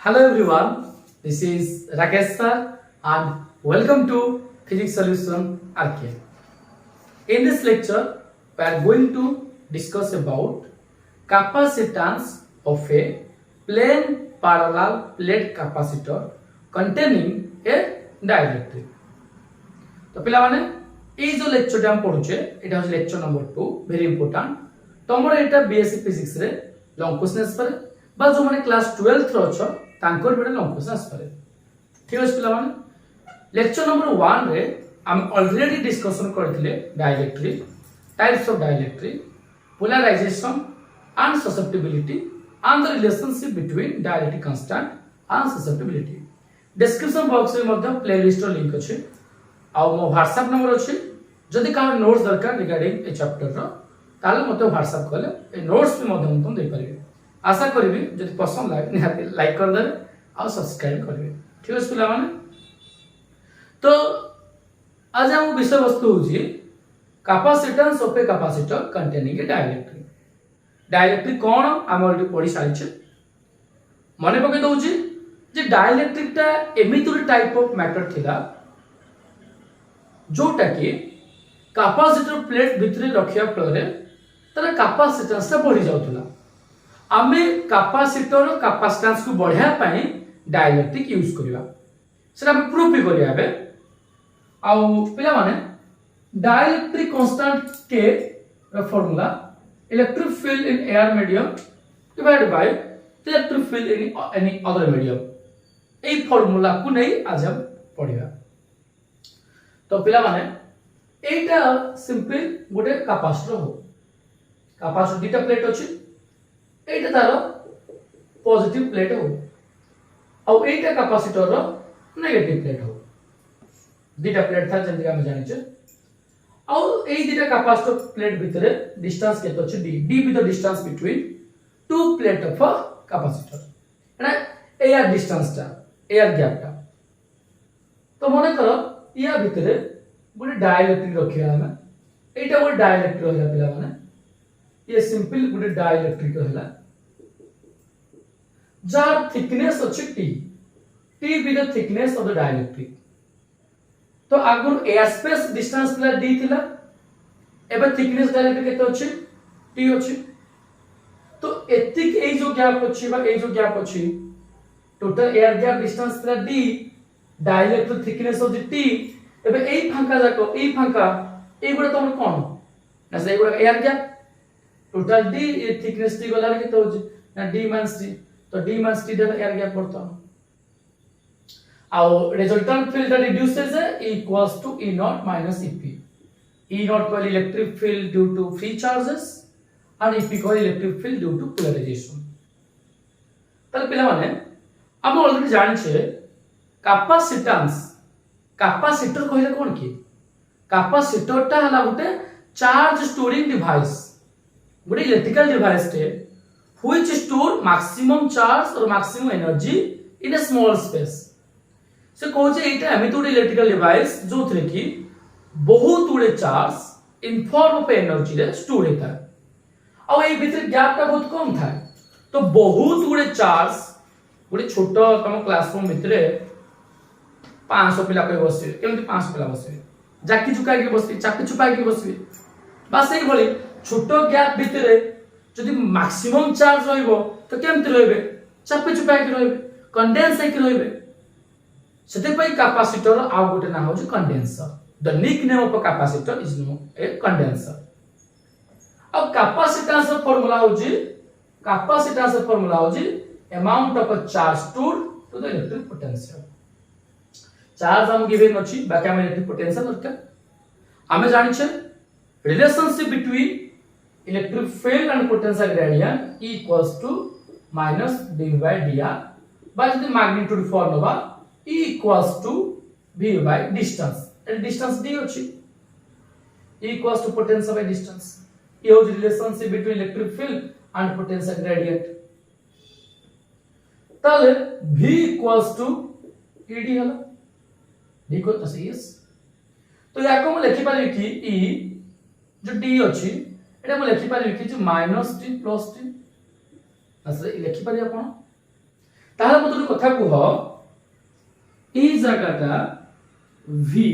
Hello everyone, this is Rakesh sir and welcome to Physics Solution Arcade. In this lecture, we are going to discuss about capacitance of a plain parallel plate capacitor containing a dielectric. तो पिला माने এই যে লেকচারটা আমি পড়ুছে এটা হচ্ছে lecture number 2 very important তোমরা এটা বিএসসি ফিজিক্স রে লং কোশ্চেন আসপারে বা जो माने क्लास 12 रे अछ तांकर बेटा लंग क्वेश्चन आसपारे ठीक अछि पिला माने लेक्चर नंबर 1 रे हम ऑलरेडी डिस्कशन करथिले dielectric types of dielectric polarisation and susceptibility and the relationship between dielectric constant and susceptibility description box रे मध्ये प्लेलिस्ट रो लिंक अछि आ मो व्हाट्सएप नंबर अछि जदि का नोट्स दरकार रिगार्डिंग ए चैप्टर रो ताले मते व्हाट्सएप करले ए नोट्स भी मध्ये तुम दे परिबे आशा करी जब पसंद लगे निहाती लाइक कर दे और सब्सक्राइब करेंगे ठीक है पिला माने तो आज हम विषय वस्तु होची capacitance of a capacitor containing a dielectric dielectric कोन हम ऑलरेडी पढ़ी सारिछे मने पके दउची जे डाइलेक्ट्रिक ता एमितुरी टाइप ऑफ मैटर थिला जोटा कि कैपेसिटर प्लेट भितरे रखिया फलरे तार कैपेसिटेंस ता बढ़ी जाउथला आमे कैपेसिटर कैपेसिटेंस को बढ़ाया पाए डाइलेक्ट्रिक यूज करिवा सेटा हम प्रूफ भी करिया बे आ पिला माने डाइलेक्ट्रिक कांस्टेंट के formula electric field in air medium divided by electric field in any other medium A formula को नहीं आज हम पढ़िया तो पिला माने एटा सिंपल गोटे कैपेसिटर हो कैपेसिटर दीटा प्लेट अछि एटा तारो पॉजिटिव प्लेट हो और एटा कैपेसिटर रो नेगेटिव प्लेट हो दीटा प्लेट था जंदी हम जानि छ और ए दीटा कैपेसिटर प्लेट भितरे डिस्टेंस केतो छ d d with the distance between two plate of a capacitor एना एयर डिस्टेंस ता एयर गैप ता तो मने करो या भितरे गोटे डाइलेक्ट्रिक रखिया हम एटा गोटे डाइलेक्ट्रिक रहला पिला माने ये सिंपल गोटे डाइलेक्ट्रिक रहला जार थिकनेस अछि t t with the thickness of the dielectric तो आगुर एयर स्पेस डिस्टेंस ला d थिला एबे थिकनेस डाइलेक्ट्रिक केते अछि t अछि तो एतिक ए जो गैप अछि बा ए जो गैप अछि टोटल एयर गैप डिस्टेंस ला d dielectric thickness of the t एबे ए फांका जाको ए फांका ए गुडा तमर कोन ना से गुडा air gap total d thickness t गला के तो ना d माइनस t तो d माइनस t देला एयर गैप पड़ता और resultant field reduces equals to E naught minus EP E naught को electric field due to free charges और EP को electric field due to polarization तल पिला माने हम ऑलरेडी जानि छे कैपेसिटेंस कैपेसिटर कहले कोन की कैपेसिटर ता हला गुटे चार्ज स्टोरिंग डिवाइस गोटे इलेक्ट्रिकल डिवाइस टे which store maximum charge or maximum energy in a small space से कहू जे एटा एमित गोटे इलेक्ट्रिकल डिवाइस जो थरे की बहुत गुडे charge in form of energy रे स्टोर हेता और ए भीतर गैप ता बहुत कम था तो बहुत गुडे चार्ज गोटे छोटो तम क्लासरूम भितरे 500 पिला कोइ बसिबे केमति 500 पिला बसिबे जाकी चुका के बसिबे चापी चुपा के बसिबे बस एई भली छोटो गैप भितरे जदि मैक्सिमम चार्ज रहइबो तो केमति रहइबे चापी चुपा के रहइबे कंडेंस हे के रहइबे सेते पई कैपेसिटर आ गोटे ना हो जे condenser the nickname of a capacitor is no a condenser अब कैपेसिटेंस फार्मूला हो जी कैपेसिटेंस फार्मूला हो जी amount of a charge stored to the electric potential charge हम गिवन अछि बाकी हम इलेक्ट्रिक पोटेंशियल दरकार हमें जानि छै relationship between electric field and potential gradient equals to minus d by dr by the magnitude formula E equals to v by distance and distance d अछि E equals to potential by distance ये हो relationship between electric field and potential gradient ताले v equals to ed हला d को तो yes तो याको हम लिखि पाली कि E जो d अछि एटा हम लिखि पाली कि -t + t असले लिखि पाली आपण ताहले मते कथा कह ई जगहटा v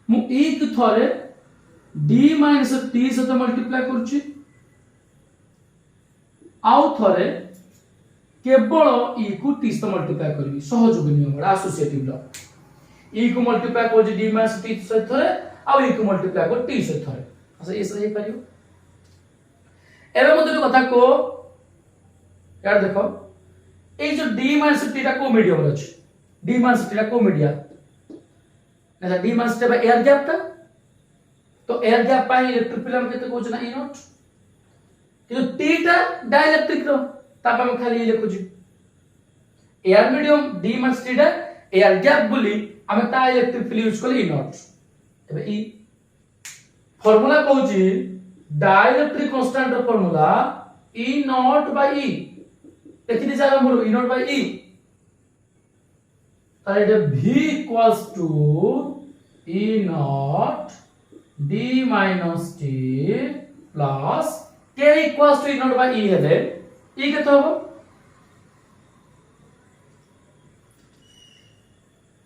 मु e को थरे d माइनस t सहित मल्टीप्लाई करछि आउ थरे केवल e को t सहित मल्टीप्लाई करबी सहयोगी नियम एसोसिएटिव लॉ e को मल्टीप्लाई कर d माइनस t सहित थरे आउ e को मल्टीप्लाई कर t सहित थरे अच्छा ये सही परियो एबे मते कथा को यार देखो ए जो d माइनस t टा को मीडियम रे अछि d माइनस t टा को मीडिया अच्छा d माइनस t बा एयर गैप टा तो एयर गैप पाई इलेक्ट्रिक फील्ड हम केते कहू ना e नॉट कि t टा डाइलेक्ट्रिक रो ताप हम खाली लिखु छी air medium d minus t टा एयर गैप बोली हम ता इलेक्ट्रिक फील्ड यूज करले e नॉट तबे e फार्मूला कहू छी डाइलेक्ट्रिक कांस्टेंट रो formula e naught by e देखि दे जागा बोलो e नॉट बाय e तारे v equals to e naught d minus t plus k equals to e naught by e हेले e केते होबो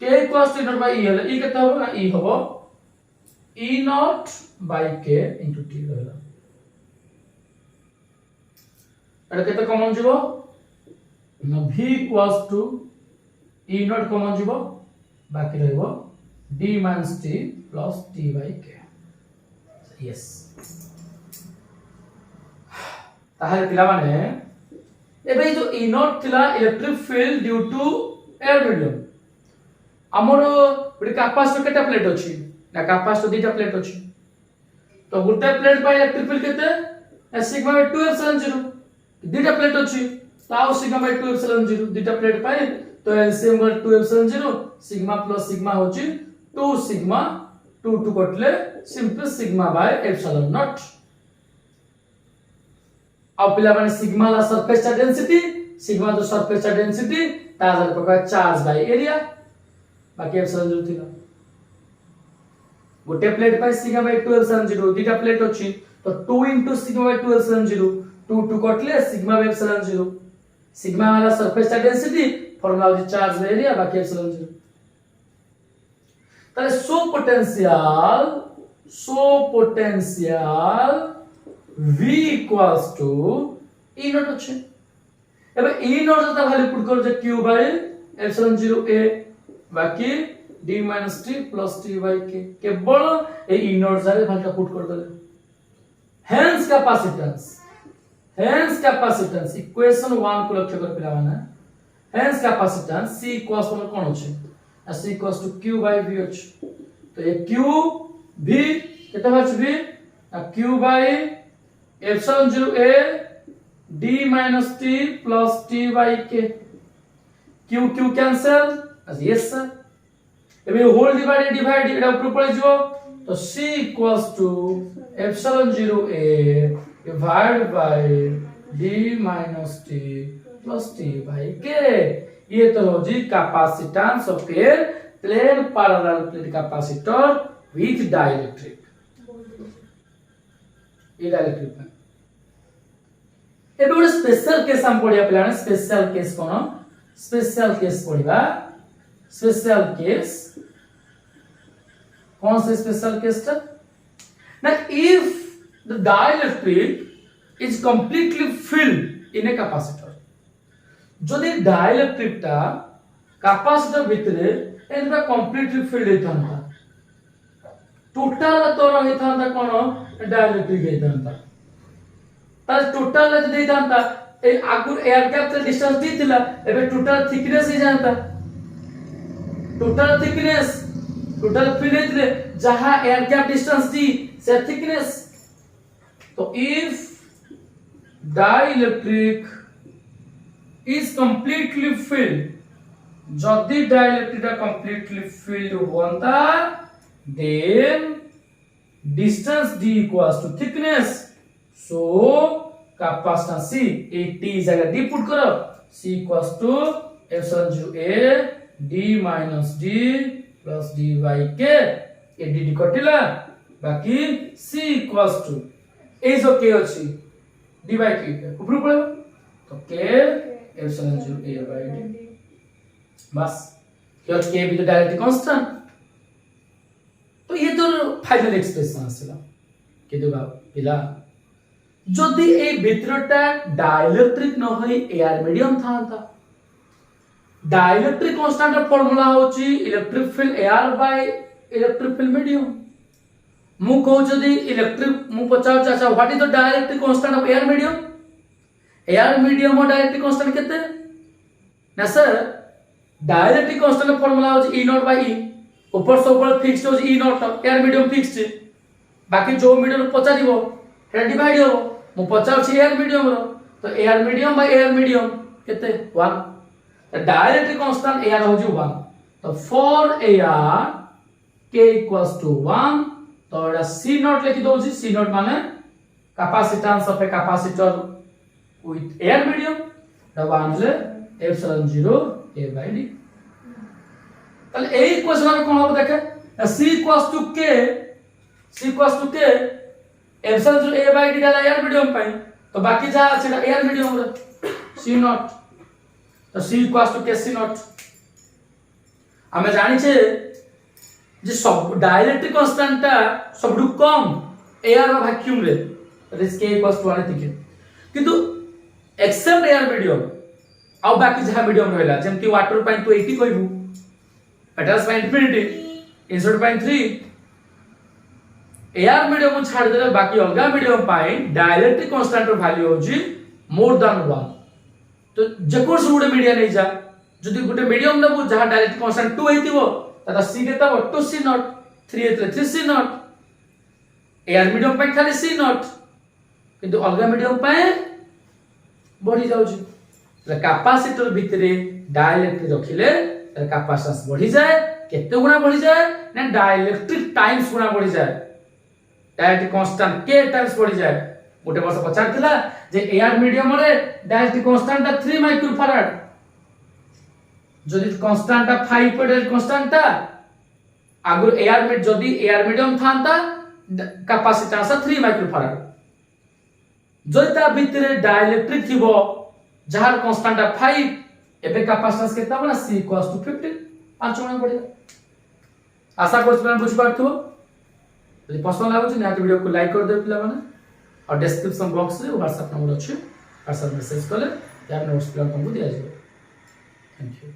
k equals to e naught by e हेले e केते होबो ना e होबो e naught by k into t रहला एटा केते कॉमन जीवो ना v equals to e not common जीवो बाकी रहबो d minus t plus t by k yes ताहले पिला माने एबे जो e नॉट थिला electric field due to air medium हमर बडी कैपेसिटर केटा प्लेट अछि ना कैपेसिटर दीटा प्लेट अछि तो गुटे प्लेट पाई इलेक्ट्रिक फील्ड केते सिग्मा बाय 2 एप्सिलॉन 0 दीटा प्लेट अछि ताऊ सिग्मा बाय 2 एप्सिलॉन 0 दीटा प्लेट पाई तो LCM 2 epsilon 0 sigma plus sigma होछि 2 सिग्मा 2 टू कटले simple sigma by epsilon naught अब पिला माने सिग्मा ला सरफेस चार्ज डेंसिटी सिग्मा जो सरफेस चार्ज डेंसिटी ताजर प्रकार चार्ज बाय एरिया बाकी एप्सिलॉन 0 थिला गोटे plate pi sigma by 2 epsilon 0 दीटा प्लेट अछि तो 2 into sigma by 2 epsilon 0 2 two कटले सिग्मा बाय एप्सिलॉन 0 सिग्मा वाला सरफेस चार्ज डेंसिटी फार्मूला होछि चार्ज बाय एरिया बाकी एप्सिलॉन 0 ताले so potential v equals to e naught अछि एबे e नॉट जता वैल्यू पुट कर जे q बाय एप्सिलॉन 0 a बाकी d minus t plus t by k केवल ए e नॉट जारे वैल्यू पुट कर देले हेंस कैपेसिटेंस इक्वेशन 1 को लक्ष्य कर पिला माने hence capacitance c equals to कोन अछि c equals to q by v अछि तो ये q v केते होछ v q by epsilon 0 a d minus t plus t by k q cancel yes sir एबे होल डिवाइड एटा ऊपर पड़े जिवो तो c equals to epsilon 0 a divide by d minus t plus t by k ये तो हो जी capacitance of a plane parallel plate capacitor with dielectric ये डाइलेक्ट्रिक एबे ଗୋଟେ स्पेशल केस हम पढिया प्लान स्पेशल केस कोन स्पेशल केस पढिबा स्पेशल केस कौन सा स्पेशल केस टा ना if the dielectric is completely filled in a capacitor जदि डाइलेक्ट्रिक टा कैपेसिटर भितरे एनबा कंप्लीटली फिल्ड हेतांता टोटल तो रहितांता कोन डाइलेक्ट्रिक हेतांता तार टोटल जदि हेतांता ए आगु एयर गैप से डिस्टेंस दिथिला एबे टोटल थिकनेस ही जानता टोटल थिकनेस टोटल फिल्ड रे जहां एयर गैप डिस्टेंस दी से थिकनेस तो if dielectric is completely filled जदि डाइलेक्ट्रिक completely filled होता then distance d equals to thickness so capacitance c a t जगह d पुट करो c equals to epsilon 0 a d minus d plus d by k a d कटिला बाकी c equals to a जो k अछि d by k ऊपर पड़े तो k epsilon 0 a by d बस here k भी तो डायरेक्टली कांस्टेंट तो ये तो फाइनल एक्सप्रेशन आसला कि दुगा पिला जदि ए भितरटा डाइलेक्ट्रिक न होई एयर मीडियम थांता डाइलेक्ट्रिक कांस्टेंट फार्मूला होची electric field air by electric field medium मु को जदि इलेक्ट्रिक मु पचाव चाचा what is the dielectric constant of air medium और डाइलेक्ट्रिक कांस्टेंट केते ना सर डाइलेक्ट्रिक कांस्टेंट फार्मूला होची E नॉट बाय E ऊपर से ऊपर फिक्स्ड होची E naught air medium fixed बाकी जो मीडियम पचारिबो हे डिवाइड हो मु पचाव छी एयर मीडियम रो तो air medium by air medium केते 1 the dielectric constant air होची 1 तो for air k equals to 1 तो एटा c नॉट लिखि दोची c नॉट माने capacitance of a capacitor with air medium द बानले एप्सिलॉन 0 a by d ताले ए इक्वेशन में कोन हो देखे c equals to k epsilon 0 a by d डाला एयर मीडियम पाई तो बाकी जा सेटा एयर मीडियम रे c नॉट तो c equals to k c not हमें जानि छे जे सब डाइलेक्ट्रिक कांस्टेंट ता सबडु कम एयर और वैक्यूम रे that is k equals to 1 थिके किंतु एक्सेप्ट एयर मीडियम आ बाकी जहा मीडियम रहला जेमति वाटर पाइन तो 80 कहबू metals pine infinity insert pine 3 air medium छाड़ देले बाकी अलगा मीडियम पाइन डाइलेक्ट्रिक कांस्टेंट रो वैल्यू होजी मोर देन 1 तो जकोस गुटे मीडियम नै जा जदि गुटे मीडियम नबु जहा डाइलेक्ट्रिक कांस्टेंट 2 हेतिबो तदा c केता 2c not 3 हेतले 3c not air medium pine खाली c नॉट किंतु अलगा मीडियम पाइन बढ़ी जाउची कैपेसिटर भितरे डाइलेक्ट्रिक रखिले कैपेसिटेंस बढ़ी जाए केते गुना बढ़ी जाए ना डाइलेक्ट्रिक टाइम्स गुना बढ़ी जाए डाइलेक्ट्रिक कांस्टेंट k टाइम्स बढ़ी जाए गोटे वर्ष पचार थिला जे एयर मीडियम रे डाइलेक्ट्रिक कांस्टेंट 3 माइक्रोफैराड जदि कांस्टेंट 5 पर कांस्टेंट ता आगु एयर में जदि एयर मीडियम थांता कैपेसिटेंस 3 माइक्रोफैराड जोता भितरे डाइलेक्ट्रिक थिबो जहार कांस्टेंट 5 एबे कैपेसिटेंस केता बना c = 50 5 गुना बढ़ी आशा करछ मैं बुझ पारथो यदि पसंद लागो छ वीडियो को लाइक कर दे पिला माने और डिस्क्रिप्शन बॉक्स रे व्हाट्सएप नंबर अछि व्हाट्सएप मैसेज कले या नोट्स प्लान तुमको दिया जाय थैंक यू।